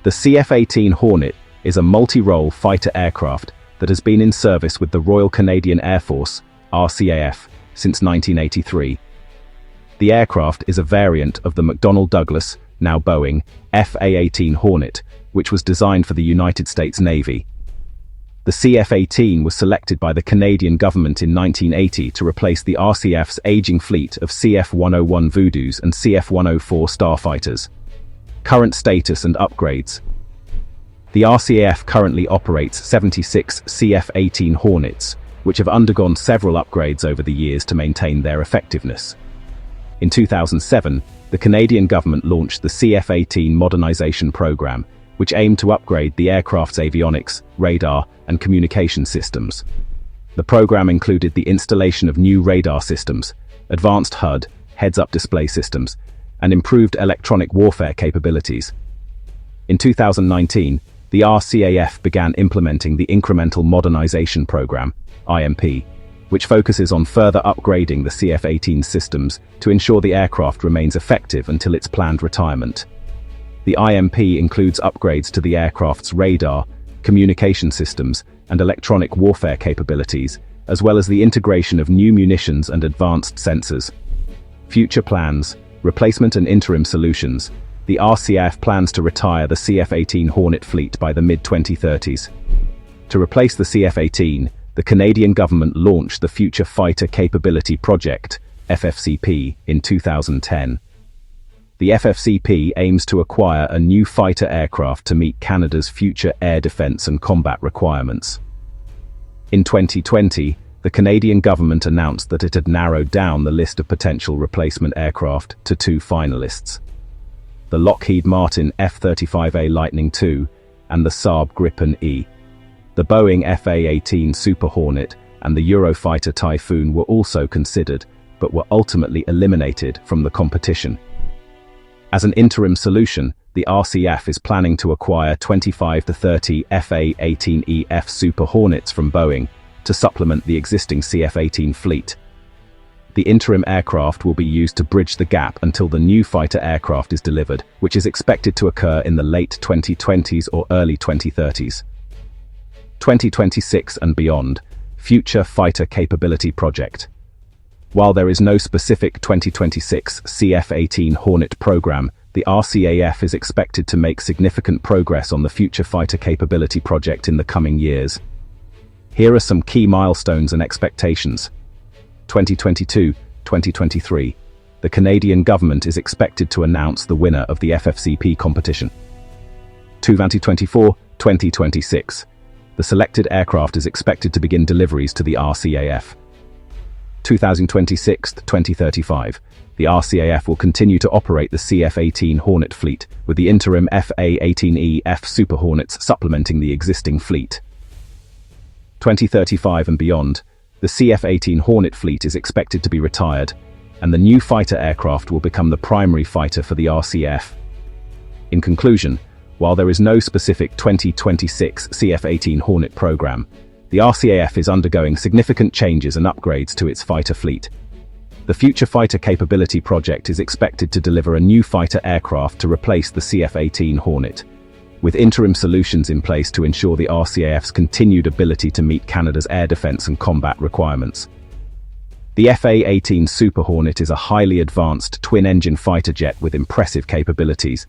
The CF-18 Hornet is a multi-role fighter aircraft that has been in service with the Royal Canadian Air Force, RCAF, since 1983. The aircraft is a variant of the McDonnell Douglas, now Boeing, FA-18 Hornet, which was designed for the United States Navy. The CF-18 was selected by the Canadian government in 1980 to replace the RCAF's aging fleet of CF-101 Voodoos and CF-104 Starfighters. Current status and upgrades. The RCAF currently operates 76 CF-18 Hornets, which have undergone several upgrades over the years to maintain their effectiveness. In 2007, the Canadian government launched the CF-18 Modernization Program, which aimed to upgrade the aircraft's avionics, radar, and communication systems. The program included the installation of new radar systems, advanced HUD, heads-up display systems, and improved electronic warfare capabilities. In 2019, the RCAF began implementing the Incremental Modernization Program, IMP, which focuses on further upgrading the CF-18 systems to ensure the aircraft remains effective until its planned retirement. The IMP includes upgrades to the aircraft's radar, communication systems, and electronic warfare capabilities, as well as the integration of new munitions and advanced sensors. Future plans, replacement and interim solutions. The RCAF plans to retire the CF-18 Hornet fleet by the mid-2030s. To replace the CF-18, the Canadian government launched the Future Fighter Capability Project, FFCP, in 2010. The FFCP aims to acquire a new fighter aircraft to meet Canada's future air defence and combat requirements. In 2020, the Canadian government announced that it had narrowed down the list of potential replacement aircraft to 2 finalists: the Lockheed Martin F-35A Lightning II and the Saab Gripen E. The Boeing FA-18 Super Hornet and the Eurofighter Typhoon were also considered, but were ultimately eliminated from the competition. As an interim solution, the RCAF is planning to acquire 25 to 30 FA-18EF Super Hornets from Boeing to supplement the existing CF-18 fleet. The interim aircraft will be used to bridge the gap until the new fighter aircraft is delivered, which is expected to occur in the late 2020s or early 2030s. 2026 and beyond, Future Fighter Capability Project. While there is no specific 2026 CF-18 Hornet program, the RCAF is expected to make significant progress on the Future Fighter Capability Project in the coming years. Here are some key milestones and expectations. 2022-2023. The Canadian government is expected to announce the winner of the FFCP competition. 2024-2026. The selected aircraft is expected to begin deliveries to the RCAF. 2026-2035. The RCAF will continue to operate the CF-18 Hornet fleet, with the interim FA-18EF Super Hornets supplementing the existing fleet. 2035 and beyond, the CF-18 Hornet fleet is expected to be retired, and the new fighter aircraft will become the primary fighter for the RCAF. In conclusion, while there is no specific 2026 CF-18 Hornet program, the RCAF is undergoing significant changes and upgrades to its fighter fleet. The Future Fighter Capability Project is expected to deliver a new fighter aircraft to replace the CF-18 Hornet, with interim solutions in place to ensure the RCAF's continued ability to meet Canada's air defence and combat requirements. The FA-18 Super Hornet is a highly advanced twin-engine fighter jet with impressive capabilities.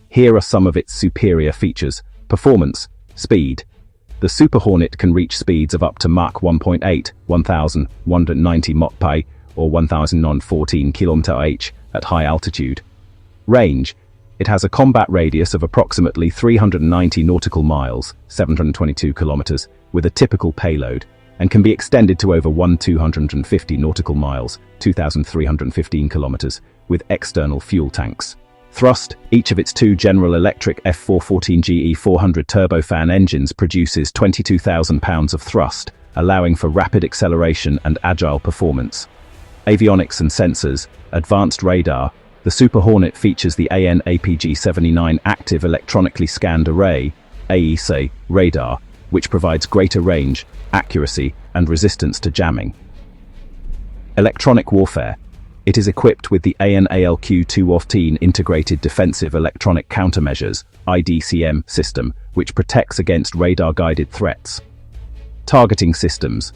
Here are some of its superior features: performance, speed. The Super Hornet can reach speeds of up to Mach 1.8, 1,190 Mach/, or 1,014 km/h at high altitude. Range. It has a combat radius of approximately 390 nautical miles, 722 kilometers, with a typical payload, and can be extended to over 1,250 nautical miles, 2,315 kilometers, with external fuel tanks. Thrust. Each of its 2 General Electric F414-GE-400 turbofan engines produces 22,000 pounds of thrust, allowing for rapid acceleration and agile performance. Avionics and Sensors. Advanced radar. The Super Hornet features the AN/APG-79 Active Electronically Scanned Array (AESA) radar, which provides greater range, accuracy, and resistance to jamming. Electronic warfare. It is equipped with the AN/ALQ-214 Integrated Defensive Electronic Countermeasures (IDCM) system, which protects against radar-guided threats. Targeting systems.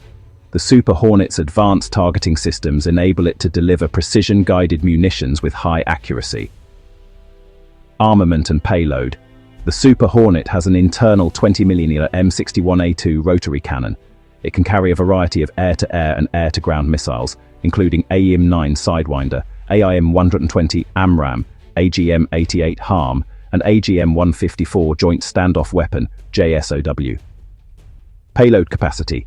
The Super Hornet's advanced targeting systems enable it to deliver precision-guided munitions with high accuracy. Armament and payload. The Super Hornet has an internal 20mm M61A2 rotary cannon. It can carry a variety of air-to-air and air-to-ground missiles, including AIM-9 Sidewinder, AIM-120 AMRAAM, AGM-88 HARM, and AGM-154 Joint Standoff Weapon, JSOW. Payload capacity.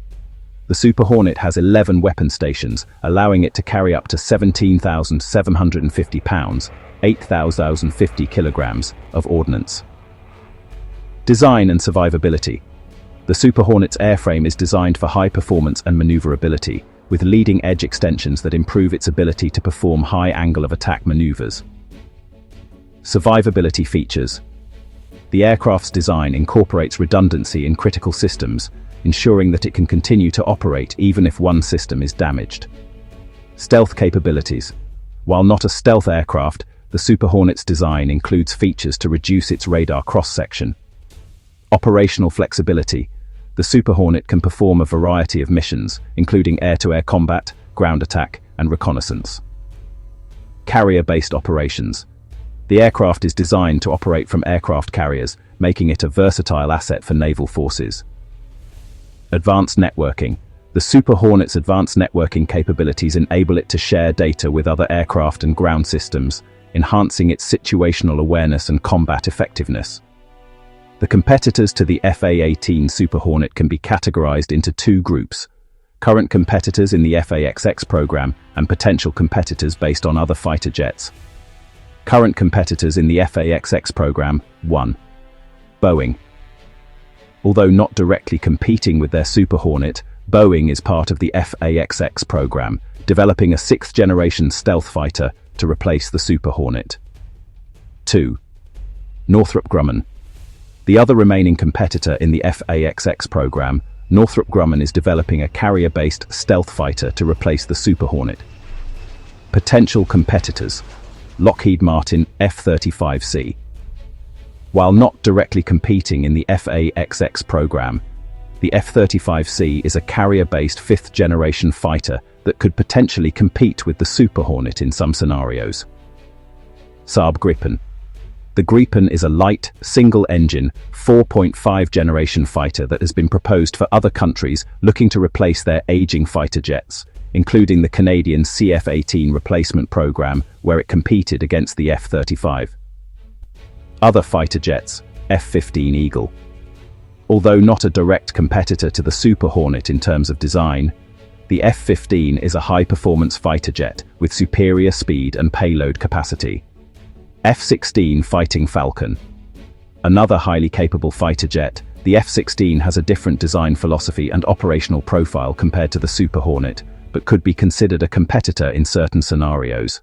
The Super Hornet has 11 weapon stations, allowing it to carry up to 17,750 pounds, 8,050 kilograms, of ordnance. Design and survivability. The Super Hornet's airframe is designed for high performance and maneuverability, with leading-edge extensions that improve its ability to perform high angle of attack maneuvers. Survivability features. The aircraft's design incorporates redundancy in critical systems, ensuring that it can continue to operate even if one system is damaged. Stealth capabilities. While not a stealth aircraft, the Super Hornet's design includes features to reduce its radar cross-section. Operational flexibility. The Super Hornet can perform a variety of missions, including air-to-air combat, ground attack, and reconnaissance. Carrier-based operations. The aircraft is designed to operate from aircraft carriers, making it a versatile asset for naval forces. Advanced networking. The Super Hornet's advanced networking capabilities enable it to share data with other aircraft and ground systems, enhancing its situational awareness and combat effectiveness. The competitors to the F/A-18 Super Hornet can be categorized into two groups: current competitors in the F/A-XX program and potential competitors based on other fighter jets. Current competitors in the F/A-XX program: 1. Boeing. Although not directly competing with their Super Hornet, Boeing is part of the F/A-XX program, developing a sixth-generation stealth fighter to replace the Super Hornet. 2. Northrop Grumman. The other remaining competitor in the F/A-XX program, Northrop Grumman, is developing a carrier-based stealth fighter to replace the Super Hornet. Potential competitors: Lockheed Martin F-35C. While not directly competing in the F/A-XX program, the F-35C is a carrier-based fifth-generation fighter that could potentially compete with the Super Hornet in some scenarios. Saab Gripen. The Gripen is a light, single-engine, 4.5 generation fighter that has been proposed for other countries looking to replace their aging fighter jets, including the Canadian CF-18 replacement program, where it competed against the F-35. Other fighter jets: F-15 Eagle. Although not a direct competitor to the Super Hornet in terms of design, the F-15 is a high-performance fighter jet with superior speed and payload capacity. F-16 Fighting Falcon. Another highly capable fighter jet, the F-16 has a different design philosophy and operational profile compared to the Super Hornet, but could be considered a competitor in certain scenarios.